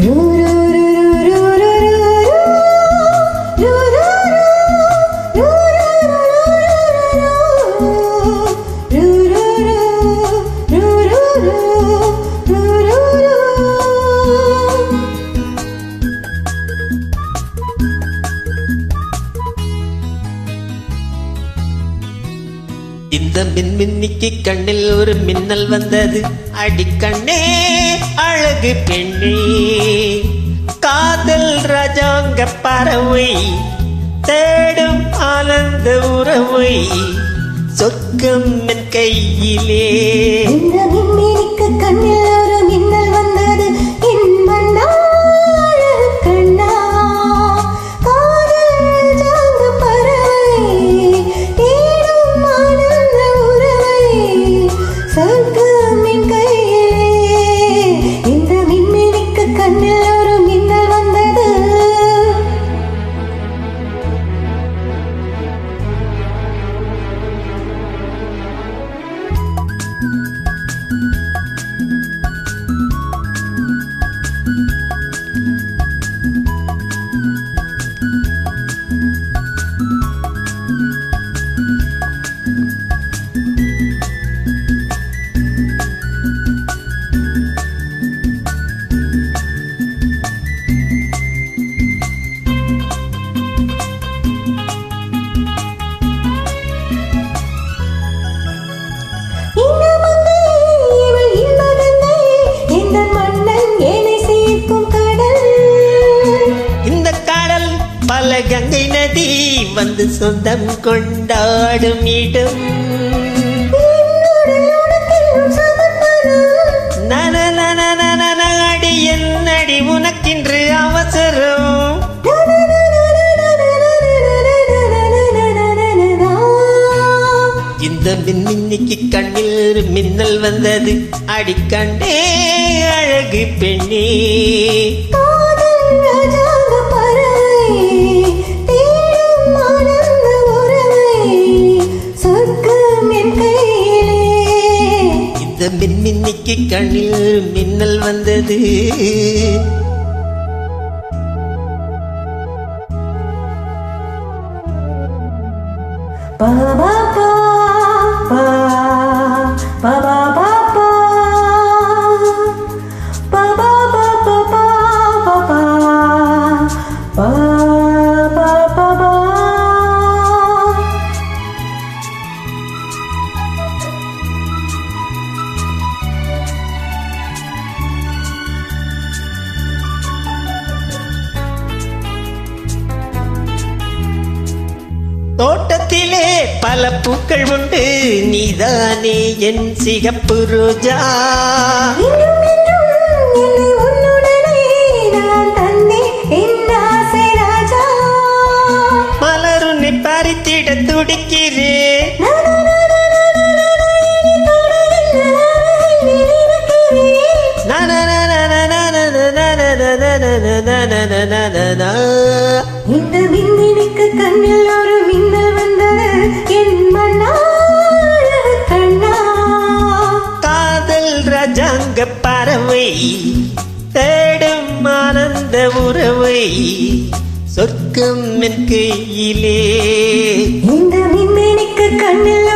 இந்த மின்மின்னிக்கு கண்ணில் ஒரு மின்னல் வந்தது. அடிக்கண்ணே அழகு பெண்ணே, காதல் ராஜாங்க பறவை தேடும் ஆனந்த உறவை, சொர்க்கம் என் கையிலே. இந்த மின்மினிக்கு கண்ணில் ஒரு மின்னல் வந்தது. என் மன்னா அழகு கண்ணா, காதல் ராஜாங்க பறவை தேடும் ஆனந்த உறவை, சொர்க்கம் என் கையிலே. இந்த மின்மினிக்கு கண்ணில் ஒரு மின்னல் வந்தது. கங்கை நதி வந்து சொந்தம் கொண்டாடும் இடம். அடி என்னடி உனக்கின்று அவசரம்? இந்த மின்மினிக்கு கண்ணில் மின்னல் வந்தது. அடிக்கண்டே அழகு பெண்ணே, இந்த மின்மினிக்கு கண்ணில் மின்னல் வந்தது. பாபா பா பா பாபா பா பா பாபா பா பா பா பா பா பா பா. தோட்டத்திலே பல பூக்கள் உண்டு, நீதானே என் சிகப்பு ரோஜா. மலருன்னை பறித்திட துடிக்கிறேன். இந்த மின்மினிக்கு கண்ணில் ஒரு மின்னல் வந்தது. என் மன்னா அழகு கண்ணா, காதல் ராஜாங்க பறவை தேடும் ஆனந்த உறவை, சொர்க்கம் என் கையிலே. இந்த மின்மினிக்கு கண்ணில்